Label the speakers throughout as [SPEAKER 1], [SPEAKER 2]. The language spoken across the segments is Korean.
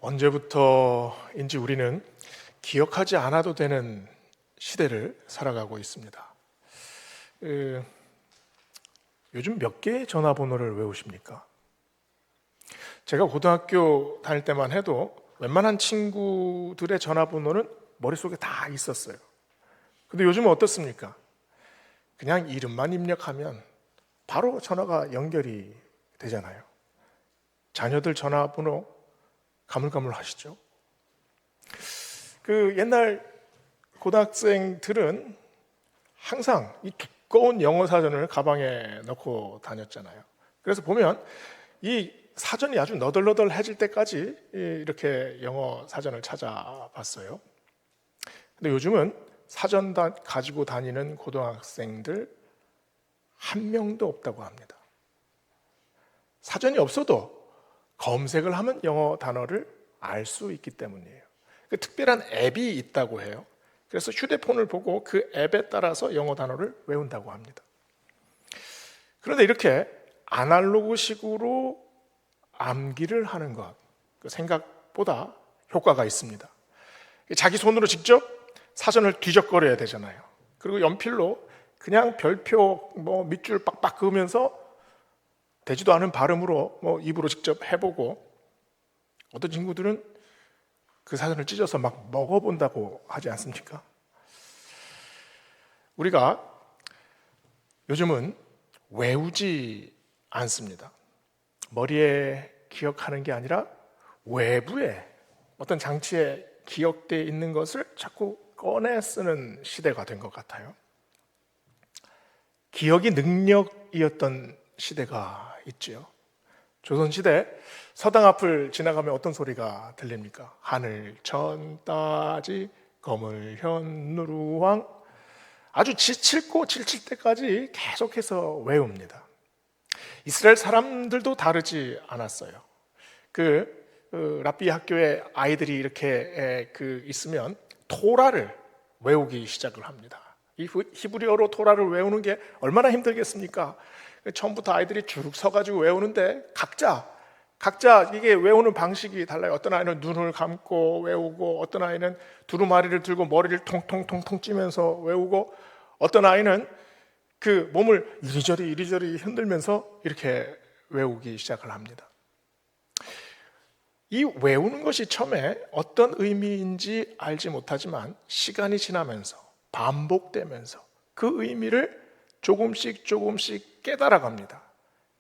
[SPEAKER 1] 언제부터인지 우리는 기억하지 않아도 되는 시대를 살아가고 있습니다. 요즘 몇 개의 전화번호를 외우십니까? 제가 고등학교 다닐 때만 해도 웬만한 친구들의 전화번호는 머릿속에 다 있었어요. 근데 요즘은 어떻습니까? 그냥 이름만 입력하면 바로 전화가 연결이 되잖아요. 자녀들 전화번호 가물가물 하시죠? 옛날 고등학생들은 항상 이 두꺼운 영어 사전을 가방에 넣고 다녔잖아요. 그래서 보면 이 사전이 아주 너덜너덜해질 때까지 이렇게 영어 사전을 찾아봤어요. 근데 요즘은 사전 가지고 다니는 고등학생들 한 명도 없다고 합니다. 사전이 없어도 검색을 하면 영어 단어를 알 수 있기 때문이에요. 특별한 앱이 있다고 해요. 그래서 휴대폰을 보고 그 앱에 따라서 영어 단어를 외운다고 합니다. 그런데 이렇게 아날로그식으로 암기를 하는 것, 생각보다 효과가 있습니다. 자기 손으로 직접 사전을 뒤적거려야 되잖아요. 그리고 연필로 그냥 별표 밑줄 빡빡 그으면서 되지도 않은 발음으로 입으로 직접 해보고, 어떤 친구들은 그 사전을 찢어서 막 먹어본다고 하지 않습니까? 우리가 요즘은 외우지 않습니다. 머리에 기억하는 게 아니라 외부에 어떤 장치에 기억되어 있는 것을 자꾸 꺼내 쓰는 시대가 된 것 같아요. 기억이 능력이었던 시대가 있지요. 조선시대 서당 앞을 지나가면 어떤 소리가 들립니까? 하늘 천따지 거물현 누루왕. 아주 지칠고 지칠 때까지 계속해서 외웁니다. 이스라엘 사람들도 다르지 않았어요. 랍비 학교에 아이들이 이렇게 있으면 토라를 외우기 시작을 합니다. 이 히브리어로 토라를 외우는 게 얼마나 힘들겠습니까? 처음부터 아이들이 쭉 서가지고 외우는데 각자 이게 외우는 방식이 달라요. 어떤 아이는 눈을 감고 외우고, 어떤 아이는 두루마리를 들고 머리를 통통통통 찌면서 외우고, 어떤 아이는 그 몸을 이리저리 흔들면서 이렇게 외우기 시작을 합니다. 이 외우는 것이 처음에 어떤 의미인지 알지 못하지만 시간이 지나면서 반복되면서 그 의미를 조금씩 깨달아갑니다.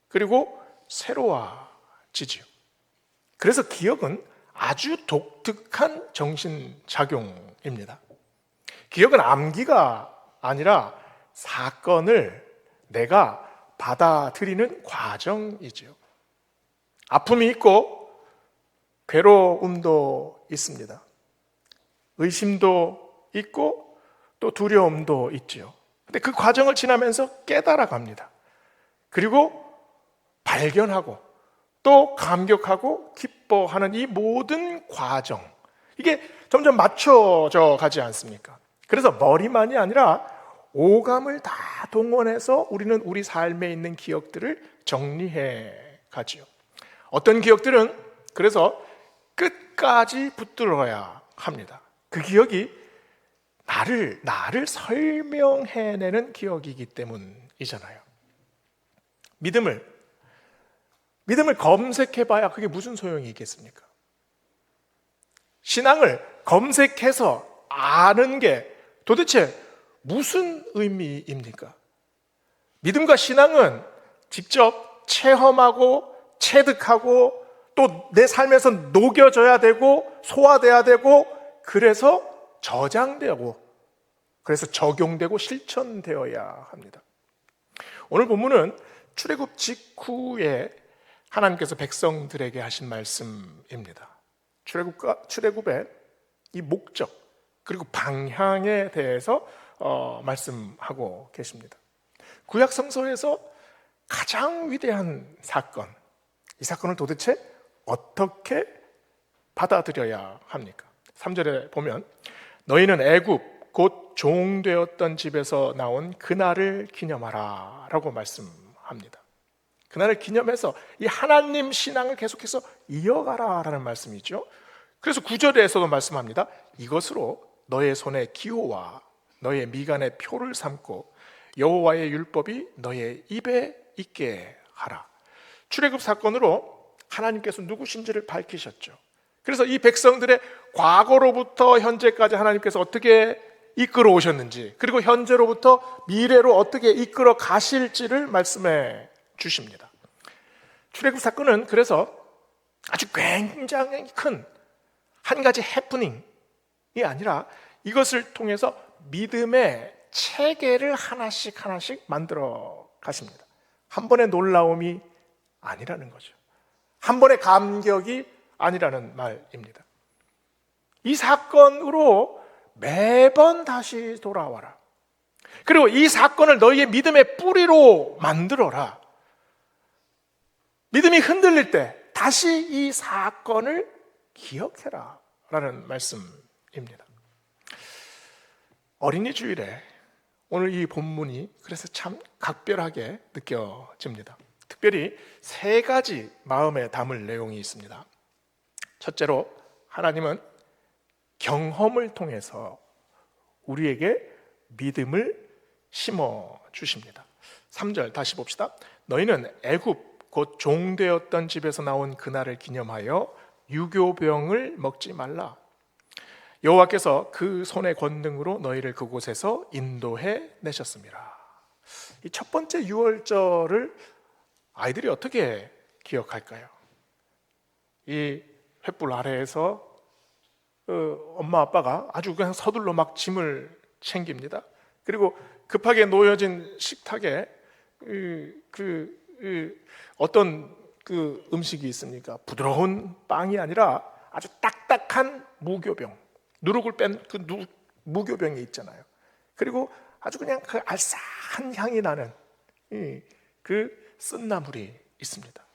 [SPEAKER 1] 그리고 새로워지지요. 그래서 기억은 아주 독특한 정신작용입니다. 기억은 암기가 아니라 사건을 내가 받아들이는 과정이지요. 아픔이 있고 괴로움도 있습니다. 의심도 있고 또 두려움도 있지요. 근데 그 과정을 지나면서 깨달아갑니다. 그리고 발견하고 또 감격하고 기뻐하는 이 모든 과정, 이게 점점 맞춰져 가지 않습니까? 그래서 머리만이 아니라 오감을 다 동원해서 우리는 우리 삶에 있는 기억들을 정리해 가지요. 어떤 기억들은 그래서 끝까지 붙들어야 합니다. 그 기억이 나를 설명해내는 기억이기 때문이잖아요. 믿음을 검색해봐야 그게 무슨 소용이 있겠습니까? 신앙을 검색해서 아는 게 도대체 무슨 의미입니까? 믿음과 신앙은 직접 체험하고 체득하고 또 내 삶에서 녹여져야 되고 소화돼야 되고, 그래서 저장되고, 그래서 적용되고 실천되어야 합니다. 오늘 본문은 출애굽 직후에 하나님께서 백성들에게 하신 말씀입니다. 출애굽의 이 목적 그리고 방향에 대해서 말씀하고 계십니다. 구약 성서에서 가장 위대한 사건, 이 사건을 도대체 어떻게 받아들여야 합니까? 3절에 보면 너희는 애굽 곧 종되었던 집에서 나온 그날을 기념하라 라고 말씀합니다. 그날을 기념해서 이 하나님 신앙을 계속해서 이어가라 라는 말씀이죠. 그래서 9절에서도 말씀합니다. 이것으로 너의 손에 기호와 너의 미간에 표를 삼고 여호와의 율법이 너의 입에 있게 하라. 출애굽 사건으로 하나님께서 누구신지를 밝히셨죠. 그래서 이 백성들의 과거로부터 현재까지 하나님께서 어떻게 이끌어 오셨는지, 그리고 현재로부터 미래로 어떻게 이끌어 가실지를 말씀해 주십니다. 출애굽 사건은 그래서 아주 굉장히 큰 한 가지 해프닝이 아니라 이것을 통해서 믿음의 체계를 하나씩 만들어 가십니다. 한 번의 놀라움이 아니라는 거죠. 한 번의 감격이 아니라는 말입니다. 이 사건으로 매번 다시 돌아와라. 그리고 이 사건을 너희의 믿음의 뿌리로 만들어라. 믿음이 흔들릴 때 다시 이 사건을 기억해라 라는 말씀입니다. 어린이 주일에 오늘 이 본문이 그래서 참 각별하게 느껴집니다. 특별히 세 가지 마음에 담을 내용이 있습니다. 첫째로 하나님은 경험을 통해서 우리에게 믿음을 심어 주십니다. 3절 다시 봅시다. 너희는 애굽 곧 종되었던 집에서 나온 그날을 기념하여 유교병을 먹지 말라. 여호와께서 그 손의 권능으로 너희를 그곳에서 인도해 내셨습니다. 이 첫 번째 유월절을 아이들이 어떻게 기억할까요? 이 횃불 아래에서 엄마 아빠가 아주 그냥 서둘러 막 짐을 챙깁니다. 그리고 급하게 놓여진 식탁에 어떤 그 음식이 있습니까? 부드러운 빵이 아니라 아주 딱딱한 무교병, 누룩을 뺀 그 무교병이 있잖아요. 그리고 아주 그냥 그 알싸한 향이 나는 그 쓴나물이 있습니다.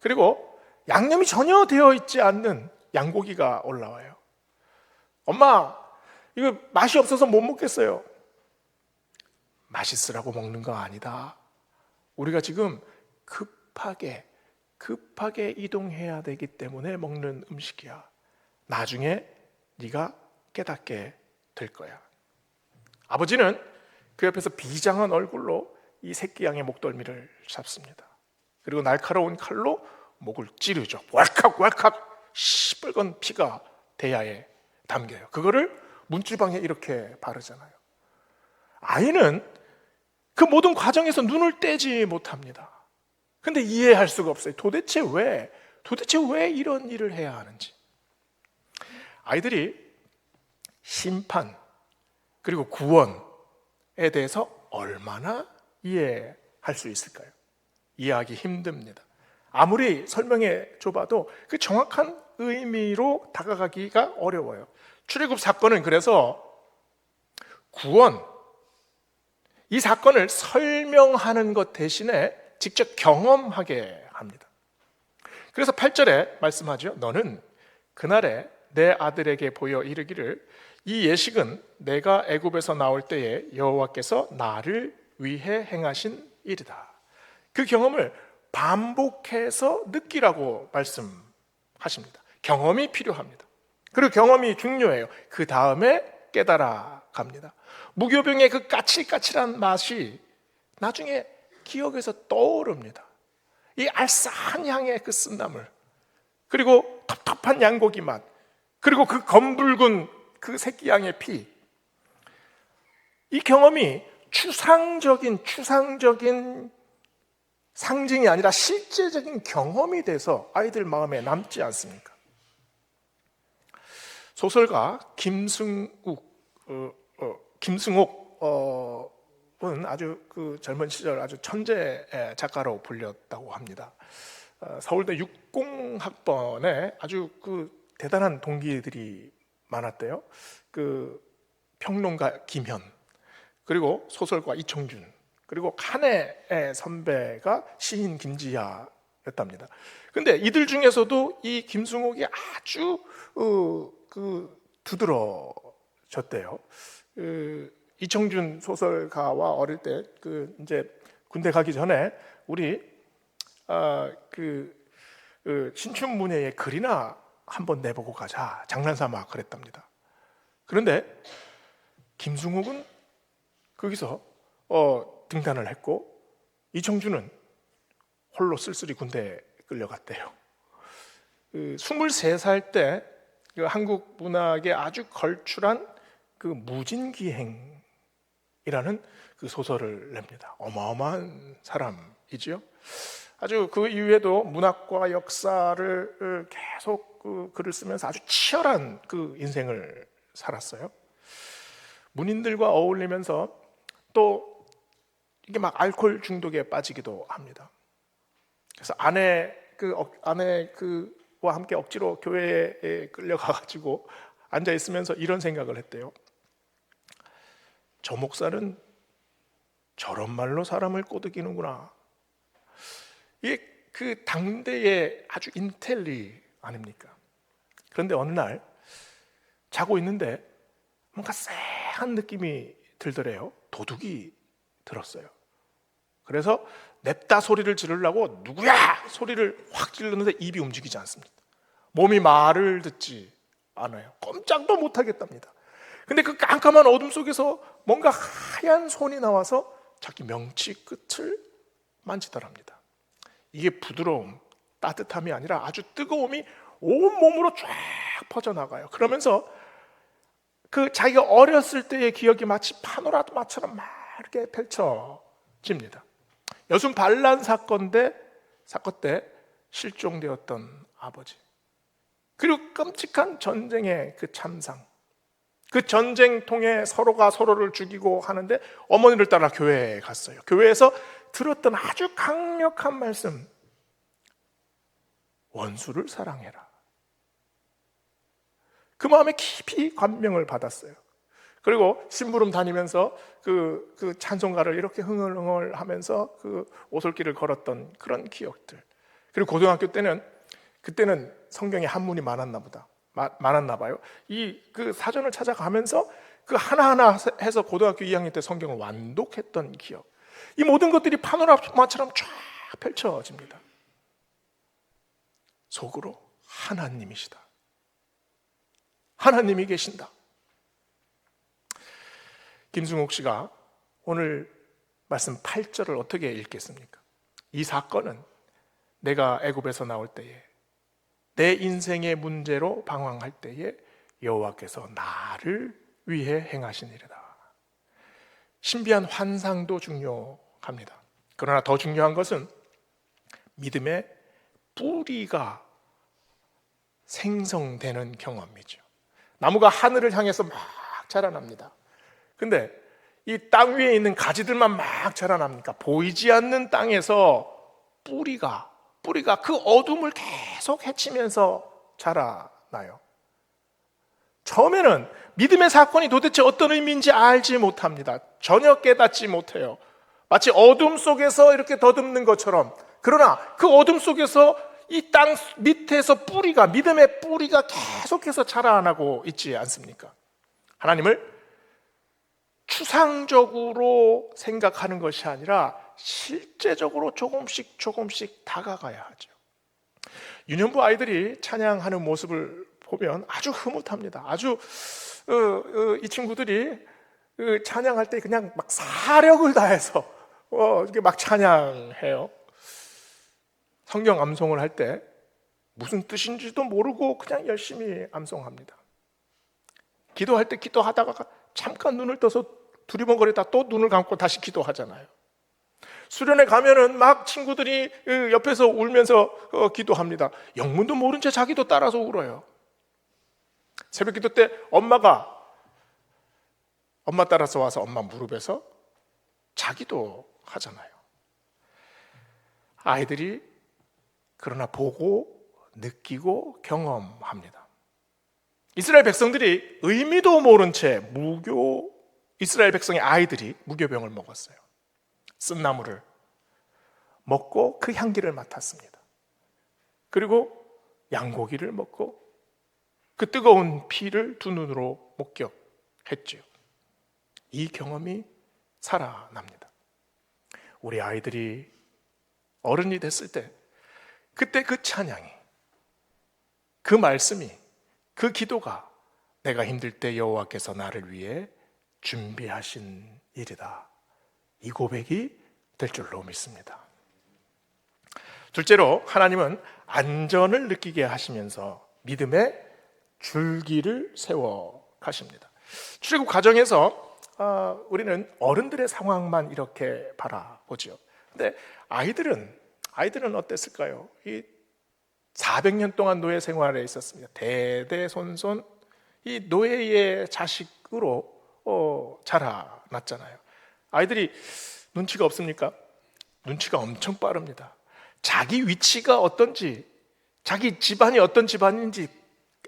[SPEAKER 1] 그리고 양념이 전혀 되어 있지 않는 양고기가 올라와요. 엄마, 이거 맛이 없어서 못 먹겠어요. 맛있으라고 먹는 거 아니다. 우리가 지금 급하게 이동해야 되기 때문에 먹는 음식이야. 나중에 네가 깨닫게 될 거야. 아버지는 그 옆에서 비장한 얼굴로 이 새끼 양의 목덜미를 잡습니다. 그리고 날카로운 칼로 목을 찌르죠. 왈칵 시뻘건 피가 대야에 담겨요. 그거를 문지방에 이렇게 바르잖아요. 아이는 그 모든 과정에서 눈을 떼지 못합니다. 근데 이해할 수가 없어요. 도대체 왜 이런 일을 해야 하는지. 아이들이 심판 그리고 구원에 대해서 얼마나 이해할 수 있을까요? 이해하기 힘듭니다. 아무리 설명해 줘봐도 그 정확한 의미로 다가가기가 어려워요. 출애굽 사건은 그래서 구원, 이 사건을 설명하는 것 대신에 직접 경험하게 합니다. 그래서 8절에 말씀하죠. 너는 그날에 내 아들에게 보여 이르기를 이 예식은 내가 애굽에서 나올 때에 여호와께서 나를 위해 행하신 일이다. 그 경험을 반복해서 느끼라고 말씀하십니다. 경험이 필요합니다. 그리고 경험이 중요해요. 그 다음에 깨달아 갑니다. 무교병의 그 까칠까칠한 맛이 나중에 기억에서 떠오릅니다. 이 알싸한 향의 그 쓴나물, 그리고 텁텁한 양고기 맛, 그리고 그 검붉은 그 새끼 양의 피. 이 경험이 추상적인 상징이 아니라 실제적인 경험이 돼서 아이들 마음에 남지 않습니까? 소설가 김승옥은 아주 그 젊은 시절 아주 천재 작가로 불렸다고 합니다. 서울대 육공학번에 아주 그 대단한 동기들이 많았대요. 그 평론가 김현, 그리고 소설가 이청준, 그리고 칸의 선배가 시인 김지하였답니다. 근데 이들 중에서도 이 김승옥이 아주 두드러졌대요. 이청준 소설가와 어릴 때 이제 군대 가기 전에 우리 신춘문예의 글이나 한번 내보고 가자, 장난삼아 그랬답니다. 그런데 김승옥은 거기서 등단을 했고, 이청준은 홀로 쓸쓸히 군대에 끌려갔대요. 23살 때 한국 문학에 아주 걸출한 무진기행이라는 그 소설을 냅니다. 어마어마한 사람이지요. 아주 그 이후에도 문학과 역사를 계속 글을 쓰면서 아주 치열한 그 인생을 살았어요. 문인들과 어울리면서 또 이게 막 알코올 중독에 빠지기도 합니다. 그래서 아내와 함께 억지로 교회에 끌려가가지고 앉아 있으면서 이런 생각을 했대요. 저 목사는 저런 말로 사람을 꼬드기는구나. 이게 그 당대의 아주 인텔리 아닙니까? 그런데 어느 날 자고 있는데 뭔가 쎄한 느낌이 들더래요. 도둑이 들었어요. 그래서 냅다 소리를 지르려고 누구야! 소리를 확 질렀는데 입이 움직이지 않습니다. 몸이 말을 듣지 않아요. 꼼짝도 못하겠답니다. 근데 그 깜깜한 어둠 속에서 뭔가 하얀 손이 나와서 자기 명치 끝을 만지더랍니다. 이게 부드러움, 따뜻함이 아니라 아주 뜨거움이 온몸으로 쫙 퍼져나가요. 그러면서 그 자기가 어렸을 때의 기억이 마치 파노라마처럼 막 이렇게 펼쳐집니다. 여순 반란 사건 때 실종되었던 아버지, 그리고 끔찍한 전쟁의 그 참상, 그 전쟁통에 서로가 서로를 죽이고 하는데 어머니를 따라 교회에 갔어요. 교회에서 들었던 아주 강력한 말씀, 원수를 사랑해라. 그 마음에 깊이 감명을 받았어요. 그리고 심부름 다니면서 그 찬송가를 이렇게 흥얼흥얼 하면서 그 오솔길을 걸었던 그런 기억들. 그리고 고등학교 때는, 그때는 성경에 한문이 많았나 봐요. 그 사전을 찾아가면서 그 하나하나 해서 고등학교 2학년 때 성경을 완독했던 기억. 이 모든 것들이 파노라마처럼 쫙 펼쳐집니다. 속으로 하나님이시다. 하나님이 계신다. 김승옥 씨가 오늘 말씀 8절을 어떻게 읽겠습니까? 이 사건은 내가 애굽에서 나올 때에 내 인생의 문제로 방황할 때에 여호와께서 나를 위해 행하신 일이다. 신비한 환상도 중요합니다. 그러나 더 중요한 것은 믿음의 뿌리가 생성되는 경험이죠. 나무가 하늘을 향해서 막 자라납니다. 근데 이 땅 위에 있는 가지들만 막 자라납니까? 보이지 않는 땅에서 뿌리가 그 어둠을 계속 헤치면서 자라나요. 처음에는 믿음의 사건이 도대체 어떤 의미인지 알지 못합니다. 전혀 깨닫지 못해요. 마치 어둠 속에서 이렇게 더듬는 것처럼. 그러나 그 어둠 속에서 이 땅 밑에서 믿음의 뿌리가 계속해서 자라나고 있지 않습니까? 하나님을 추상적으로 생각하는 것이 아니라 실제적으로 조금씩 다가가야 하죠. 유년부 아이들이 찬양하는 모습을 보면 아주 흐뭇합니다. 아주 이 친구들이 찬양할 때 그냥 막 사력을 다해서 이렇게 막 찬양해요. 성경 암송을 할 때 무슨 뜻인지도 모르고 그냥 열심히 암송합니다. 기도할 때 기도하다가 잠깐 눈을 떠서 두리번거리다 또 눈을 감고 다시 기도하잖아요. 수련회 가면은 막 친구들이 옆에서 울면서 기도합니다. 영문도 모른 채 자기도 따라서 울어요. 새벽 기도 때 엄마 따라서 와서 엄마 무릎에서 자기도 하잖아요. 아이들이 그러나 보고 느끼고 경험합니다. 이스라엘 백성들이 의미도 모른 채 이스라엘 백성의 아이들이 무교병을 먹었어요. 쓴나물을 먹고 그 향기를 맡았습니다. 그리고 양고기를 먹고 그 뜨거운 피를 두 눈으로 목격했죠. 이 경험이 살아납니다. 우리 아이들이 어른이 됐을 때 그때 그 찬양이, 그 말씀이, 그 기도가 내가 힘들 때 여호와께서 나를 위해 준비하신 일이다, 이 고백이 될 줄로 믿습니다. 둘째로, 하나님은 안전을 느끼게 하시면서 믿음의 줄기를 세워 가십니다. 출애굽 과정에서 우리는 어른들의 상황만 이렇게 바라보죠. 근데 아이들은 어땠을까요? 이 400년 동안 노예 생활에 있었습니다. 대대손손 이 노예의 자식으로 자라났잖아요. 아이들이 눈치가 없습니까? 눈치가 엄청 빠릅니다. 자기 위치가 어떤지, 자기 집안이 어떤 집안인지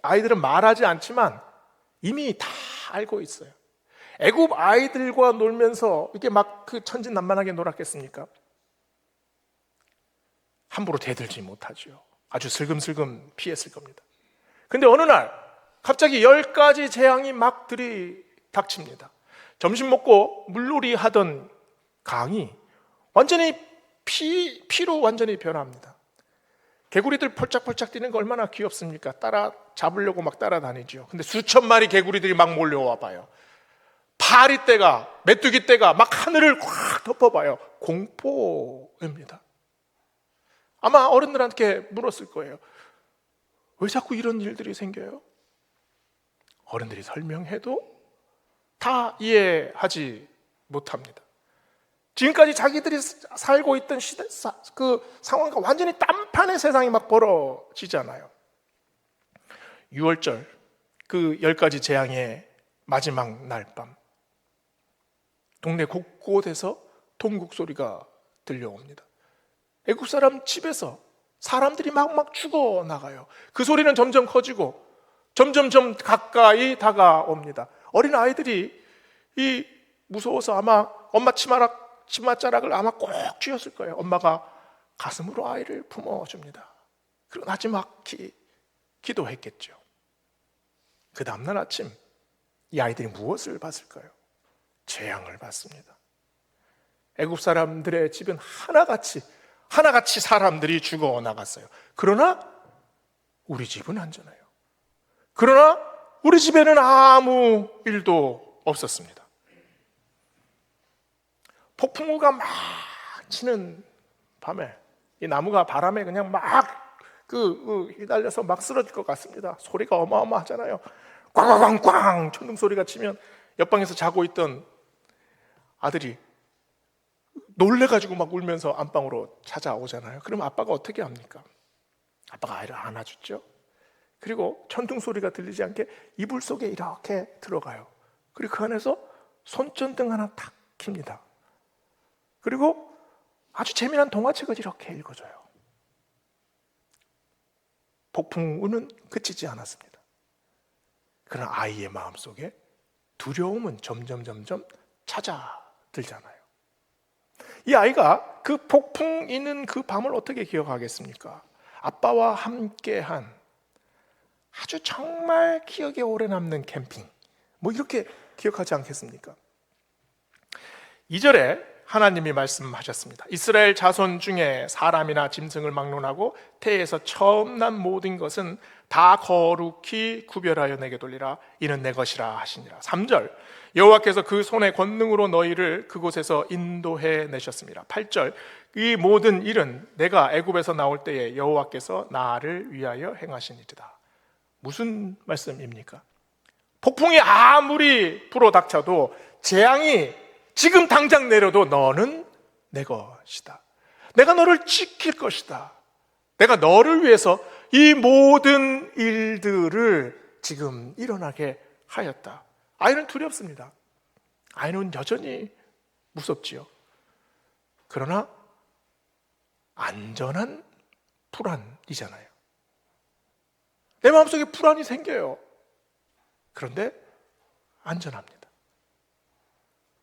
[SPEAKER 1] 아이들은 말하지 않지만 이미 다 알고 있어요. 애굽 아이들과 놀면서 이렇게 막 그 천진난만하게 놀았겠습니까? 함부로 대들지 못하죠. 아주 슬금슬금 피했을 겁니다. 근데 어느 날 갑자기 10가지 재앙이 막 들이닥칩니다. 점심 먹고 물놀이 하던 강이 완전히 피로 완전히 변합니다. 개구리들 펄짝펄짝 뛰는 거 얼마나 귀엽습니까? 따라 잡으려고 막 따라다니죠. 근데 수천 마리 개구리들이 막 몰려와 봐요. 파리떼가, 메뚜기떼가 막 하늘을 확 덮어봐요. 공포입니다. 아마 어른들한테 물었을 거예요. 왜 자꾸 이런 일들이 생겨요? 어른들이 설명해도 다 이해하지 못합니다. 지금까지 자기들이 살고 있던 그 상황과 완전히 딴판의 세상이 막 벌어지잖아요. 6월절 그 10가지 재앙의 마지막 날 밤, 동네 곳곳에서 통곡 소리가 들려옵니다. 애국 사람 집에서 사람들이 막 죽어나가요. 그 소리는 점점 커지고 점점 가까이 다가옵니다. 어린 아이들이 이 무서워서 아마 엄마 치맛자락을 아마 꼭 쥐었을 거예요. 엄마가 가슴으로 아이를 품어줍니다. 그리고 나지막히 기도했겠죠. 그 다음날 아침 이 아이들이 무엇을 봤을까요? 재앙을 봤습니다. 애굽 사람들의 집은 하나같이 사람들이 죽어나갔어요. 그러나 우리 집은 안전해요. 그러나 우리 집에는 아무 일도 없었습니다. 폭풍우가 막 치는 밤에 이 나무가 바람에 그냥 막 휘날려서 막 쓰러질 것 같습니다. 소리가 어마어마하잖아요. 꽝꽝꽝꽝 천둥 소리가 치면 옆방에서 자고 있던 아들이 놀래가지고 막 울면서 안방으로 찾아오잖아요. 그럼 아빠가 어떻게 합니까? 아빠가 아이를 안아주죠. 그리고 천둥 소리가 들리지 않게 이불 속에 이렇게 들어가요. 그리고 그 안에서 손전등 하나 탁 킵니다. 그리고 아주 재미난 동화책을 이렇게 읽어줘요. 폭풍우는 그치지 않았습니다. 그러나 아이의 마음속에 두려움은 점점 찾아들잖아요. 이 아이가 그 폭풍 있는 그 밤을 어떻게 기억하겠습니까? 아빠와 함께한 아주 정말 기억에 오래 남는 캠핑, 뭐 이렇게 기억하지 않겠습니까? 2절에 하나님이 말씀하셨습니다. 이스라엘 자손 중에 사람이나 짐승을 막론하고 태에서 처음 난 모든 것은 다 거룩히 구별하여 내게 돌리라. 이는 내 것이라 하시니라. 3절 여호와께서 그 손의 권능으로 너희를 그곳에서 인도해 내셨습니다. 8절 이 모든 일은 내가 애굽에서 나올 때에 여호와께서 나를 위하여 행하신 일이다. 무슨 말씀입니까? 폭풍이 아무리 불어닥쳐도, 재앙이 지금 당장 내려도 너는 내 것이다. 내가 너를 지킬 것이다. 내가 너를 위해서 이 모든 일들을 지금 일어나게 하였다. 아이는 두렵습니다. 아이는 여전히 무섭지요. 그러나 안전한 불안이잖아요. 내 마음속에 불안이 생겨요. 그런데 안전합니다.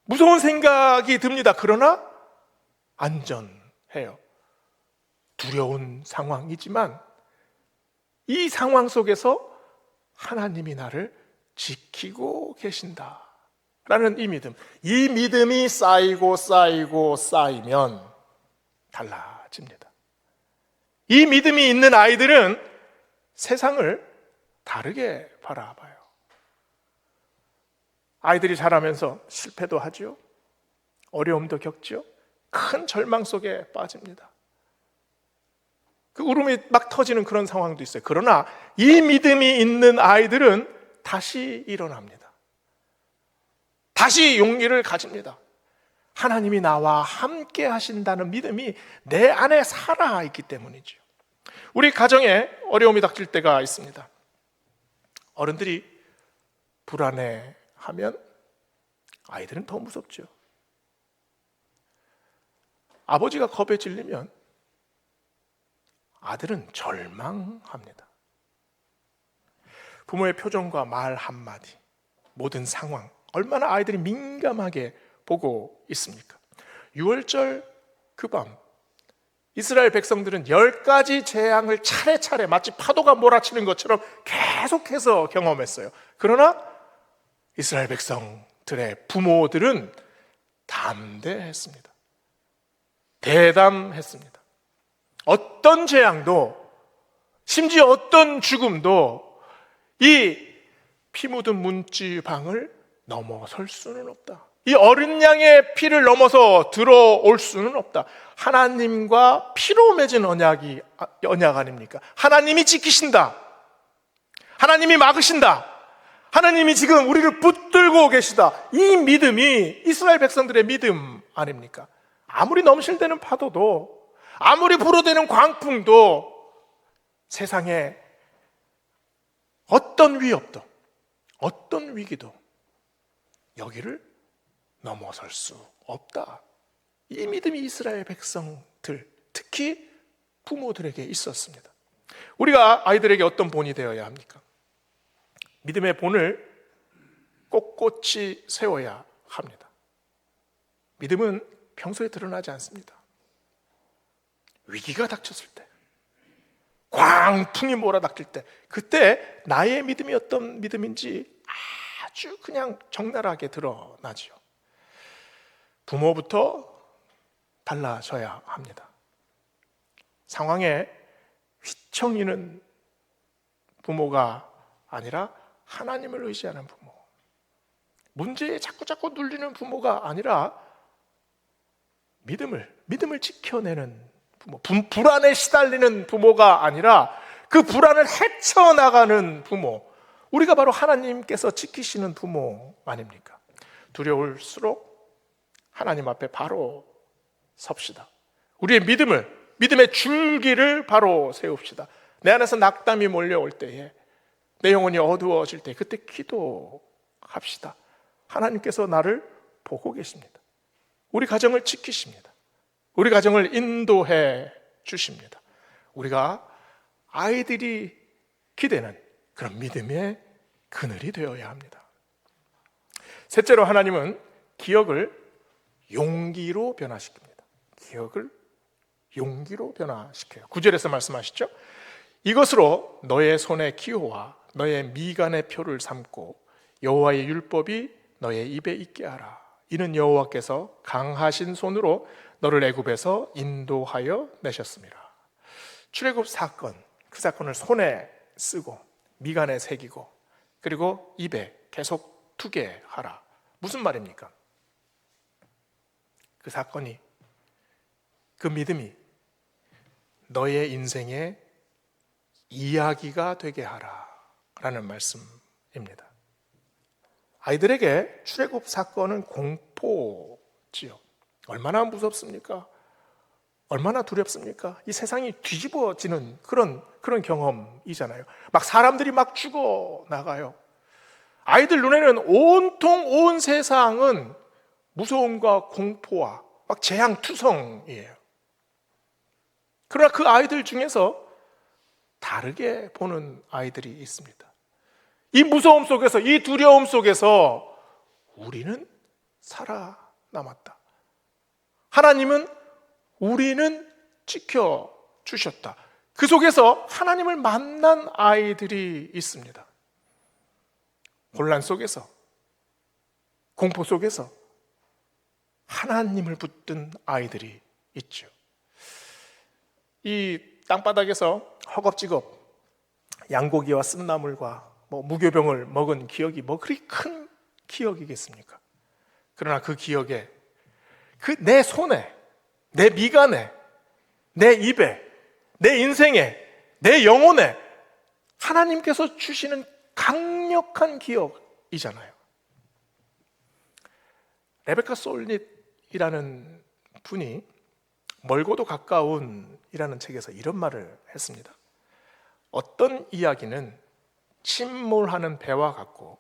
[SPEAKER 1] 무서운 생각이 듭니다. 그러나 안전해요. 두려운 상황이지만 이 상황 속에서 하나님이 나를 지키고 계신다라는 이 믿음이 쌓이면 달라집니다. 이 믿음이 있는 아이들은 세상을 다르게 바라봐요. 아이들이 자라면서 실패도 하죠. 어려움도 겪죠. 큰 절망 속에 빠집니다. 그 울음이 막 터지는 그런 상황도 있어요. 그러나 이 믿음이 있는 아이들은 다시 일어납니다. 다시 용기를 가집니다. 하나님이 나와 함께 하신다는 믿음이 내 안에 살아있기 때문이죠. 우리 가정에 어려움이 닥칠 때가 있습니다. 어른들이 불안해하면 아이들은 더 무섭죠. 아버지가 겁에 질리면 아들은 절망합니다. 부모의 표정과 말 한마디, 모든 상황, 얼마나 아이들이 민감하게 보고 있습니까? 6월절 그 밤 이스라엘 백성들은 10가지 재앙을 차례차례 마치 파도가 몰아치는 것처럼 계속해서 경험했어요. 그러나 이스라엘 백성들의 부모들은 담대했습니다. 대담했습니다. 어떤 재앙도, 심지어 어떤 죽음도 이 피 묻은 문지방을 넘어설 수는 없다. 이 어린 양의 피를 넘어서 들어올 수는 없다. 하나님과 피로 맺은 언약 아닙니까? 하나님이 지키신다. 하나님이 막으신다. 하나님이 지금 우리를 붙들고 계시다. 이 믿음이 이스라엘 백성들의 믿음 아닙니까? 아무리 넘실대는 파도도, 아무리 불어대는 광풍도, 세상에 어떤 위협도, 어떤 위기도 여기를 넘어설 수 없다. 이 믿음이 이스라엘 백성들, 특히 부모들에게 있었습니다. 우리가 아이들에게 어떤 본이 되어야 합니까? 믿음의 본을 꼿꼿이 세워야 합니다. 믿음은 평소에 드러나지 않습니다. 위기가 닥쳤을 때, 광풍이 몰아닥칠 때, 그때 나의 믿음이 어떤 믿음인지 아주 그냥 적나라하게 드러나지요. 부모부터 달라져야 합니다. 상황에 휘청이는 부모가 아니라 하나님을 의지하는 부모, 문제에 자꾸 눌리는 부모가 아니라 믿음을 지켜내는 부모, 불안에 시달리는 부모가 아니라 그 불안을 헤쳐나가는 부모, 우리가 바로 하나님께서 지키시는 부모 아닙니까? 두려울수록 하나님 앞에 바로 섭시다. 우리의 믿음의 줄기를 바로 세웁시다. 내 안에서 낙담이 몰려올 때에, 내 영혼이 어두워질 때, 그때 기도합시다. 하나님께서 나를 보고 계십니다. 우리 가정을 지키십니다. 우리 가정을 인도해 주십니다. 우리가 아이들이 기대는 그런 믿음의 그늘이 되어야 합니다. 셋째로, 하나님은 기억을 용기로 변화시킵니다. 기억을 용기로 변화시켜요. 9절에서 말씀하시죠. 이것으로 너의 손의 기호와 너의 미간의 표를 삼고 여호와의 율법이 너의 입에 있게 하라. 이는 여호와께서 강하신 손으로 너를 애굽에서 인도하여 내셨습니다. 출애굽 사건, 그 사건을 손에 쓰고 미간에 새기고 그리고 입에 계속 두게 하라. 무슨 말입니까? 그 사건이, 그 믿음이 너의 인생의 이야기가 되게 하라 라는 말씀입니다. 아이들에게 출애굽 사건은 공포지요. 얼마나 무섭습니까? 얼마나 두렵습니까? 이 세상이 뒤집어지는 그런 경험이잖아요. 막 사람들이 막 죽어 나가요. 아이들 눈에는 온통 온 세상은 무서움과 공포와 막 재앙투성이에요. 그러나 그 아이들 중에서 다르게 보는 아이들이 있습니다. 이 무서움 속에서, 이 두려움 속에서 우리는 살아남았다. 하나님은 우리는 지켜주셨다. 그 속에서 하나님을 만난 아이들이 있습니다. 혼란 속에서, 공포 속에서 하나님을 붙든 아이들이 있죠. 이 땅바닥에서 허겁지겁 양고기와 쓴나물과 무교병을 먹은 기억이 그리 큰 기억이겠습니까? 그러나 그 기억에, 내 손에, 내 미간에, 내 입에, 내 인생에, 내 영혼에 하나님께서 주시는 강력한 기억이잖아요. 레베카 솔닛이라는 분이 멀고도 가까운 이라는 책에서 이런 말을 했습니다. 어떤 이야기는 침몰하는 배와 같고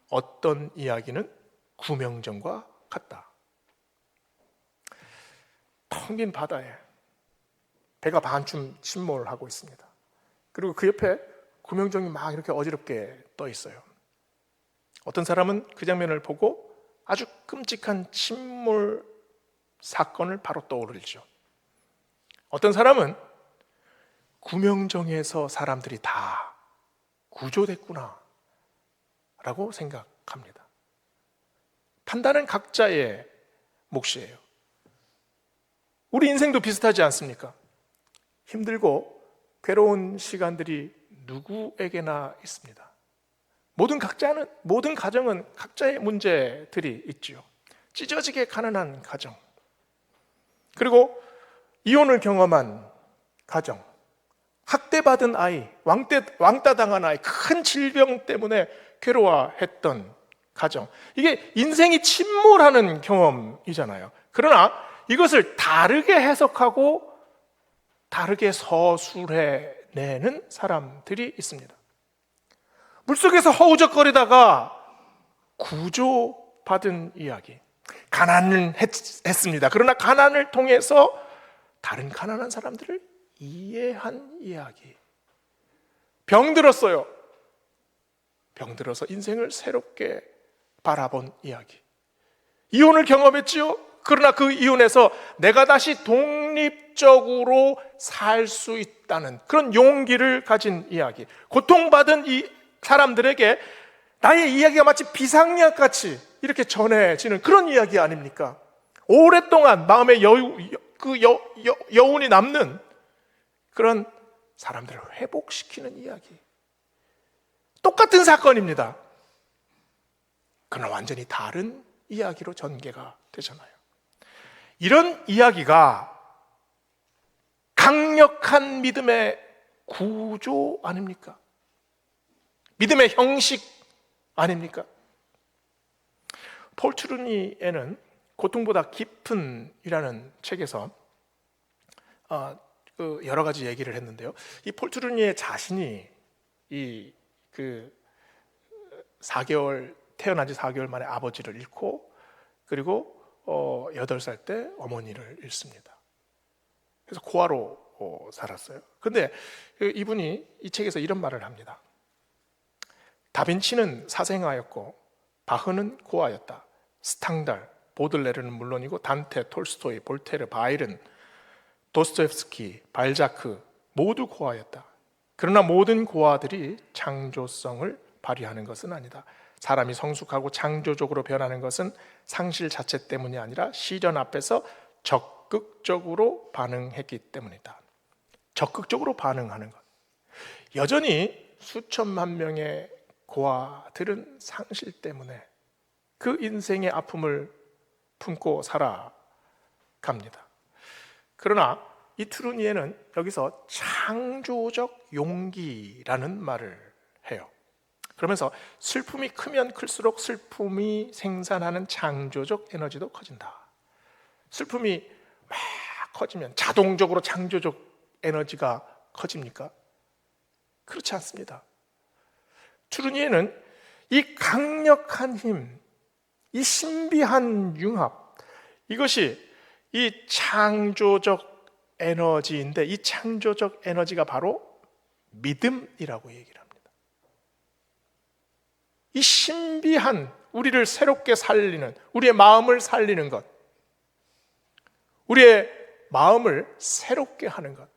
[SPEAKER 1] 어떤 이야기는 구명정과 같다. 텅 빈 바다에 배가 반쯤 침몰하고 있습니다. 그리고 그 옆에 구명정이 막 이렇게 어지럽게 떠 있어요. 어떤 사람은 그 장면을 보고 아주 끔찍한 침몰 사건을 바로 떠오르죠. 어떤 사람은 구명정에서 사람들이 다 구조됐구나 라고 생각합니다. 판단은 각자의 몫이에요. 우리 인생도 비슷하지 않습니까? 힘들고 괴로운 시간들이 누구에게나 있습니다. 모든 가정은 각자의 문제들이 있지요. 찢어지게 가난한 가정, 그리고 이혼을 경험한 가정, 학대받은 아이, 왕따 당한 아이, 큰 질병 때문에 괴로워했던 가정, 이게 인생이 침몰하는 경험이잖아요. 그러나 이것을 다르게 해석하고 다르게 서술해내는 사람들이 있습니다. 물속에서 허우적거리다가 구조받은 이야기, 가난을 했습니다. 그러나 가난을 통해서 다른 가난한 사람들을 이해한 이야기. 병들었어요. 병들어서 인생을 새롭게 바라본 이야기. 이혼을 경험했지요. 그러나 그 이혼에서 내가 다시 독립적으로 살 수 있다는 그런 용기를 가진 이야기. 고통받은 이 사람들에게 나의 이야기가 마치 비상약같이 이렇게 전해지는 그런 이야기 아닙니까? 오랫동안 마음에 여운이 남는 그런 사람들을 회복시키는 이야기. 똑같은 사건입니다. 그러나 완전히 다른 이야기로 전개가 되잖아요. 이런 이야기가 강력한 믿음의 구조 아닙니까? 믿음의 형식 아닙니까? 폴 트루니에는 고통보다 깊은 이라는 책에서 여러 가지 얘기를 했는데요. 이 폴 트루니에 자신이 태어난 지 4개월 만에 아버지를 잃고, 그리고 8살 때 어머니를 잃습니다. 그래서 고아로 살았어요. 근데 이분이 이 책에서 이런 말을 합니다. 다빈치는 사생아였고 바흐는 고아였다. 스탕달, 보들레르는 물론이고 단테, 톨스토이, 볼테르, 바이른, 도스토옙스키, 발자크 모두 고아였다. 그러나 모든 고아들이 창조성을 발휘하는 것은 아니다. 사람이 성숙하고 창조적으로 변하는 것은 상실 자체 때문이 아니라 시련 앞에서 적극적으로 반응했기 때문이다. 적극적으로 반응하는 것. 여전히 수천만 명의 고아들은 상실 때문에 그 인생의 아픔을 품고 살아갑니다. 그러나 이 트루니에는 여기서 창조적 용기라는 말을 해요. 그러면서 슬픔이 크면 클수록 슬픔이 생산하는 창조적 에너지도 커진다. 슬픔이 막 커지면 자동적으로 창조적 에너지가 커집니까? 그렇지 않습니다. 트루니에는 이 강력한 힘, 이 신비한 융합, 이것이 이 창조적 에너지인데, 이 창조적 에너지가 바로 믿음이라고 얘기를 합니다. 이 신비한 우리를 새롭게 살리는, 우리의 마음을 살리는 것, 우리의 마음을 새롭게 하는 것,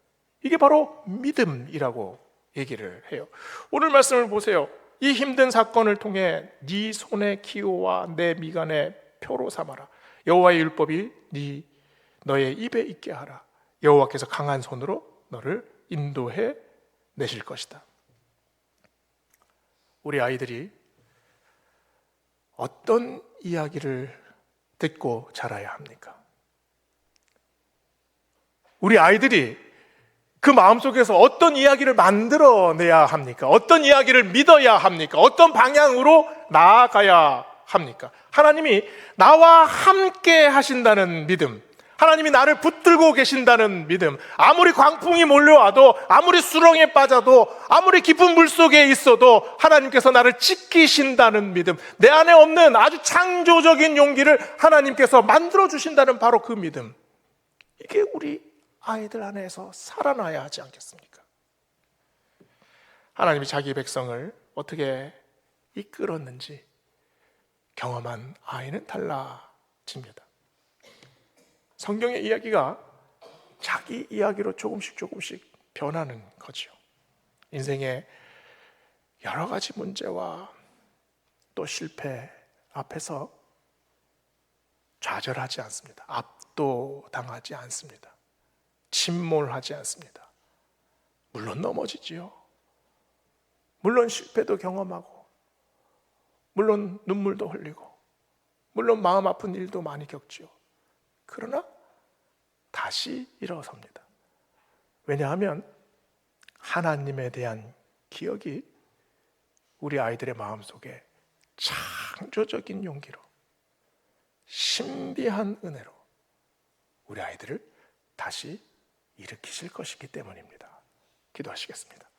[SPEAKER 1] 이게 바로 믿음이라고 얘기를 해요. 오늘 말씀을 보세요. 이 힘든 사건을 통해 네 손의 기호와 내 미간의 표로 삼아라. 여호와의 율법이 너의 입에 있게 하라. 여호와께서 강한 손으로 너를 인도해 내실 것이다. 우리 아이들이 어떤 이야기를 듣고 자라야 합니까? 우리 아이들이 그 마음속에서 어떤 이야기를 만들어내야 합니까? 어떤 이야기를 믿어야 합니까? 어떤 방향으로 나아가야 합니까? 하나님이 나와 함께 하신다는 믿음, 하나님이 나를 붙들고 계신다는 믿음, 아무리 광풍이 몰려와도, 아무리 수렁에 빠져도, 아무리 깊은 물속에 있어도 하나님께서 나를 지키신다는 믿음, 내 안에 없는 아주 창조적인 용기를 하나님께서 만들어주신다는 바로 그 믿음, 이게 우리 아이들 안에서 살아나야 하지 않겠습니까? 하나님이 자기 백성을 어떻게 이끌었는지 경험한 아이는 달라집니다. 성경의 이야기가 자기 이야기로 조금씩 변하는 거죠. 인생의 여러 가지 문제와 또 실패 앞에서 좌절하지 않습니다. 압도당하지 않습니다. 침몰하지 않습니다. 물론 넘어지지요. 물론 실패도 경험하고, 물론 눈물도 흘리고, 물론 마음 아픈 일도 많이 겪지요. 그러나 다시 일어섭니다. 왜냐하면 하나님에 대한 기억이 우리 아이들의 마음속에 창조적인 용기로, 신비한 은혜로 우리 아이들을 다시 일으키실 것이기 때문입니다. 기도하시겠습니다.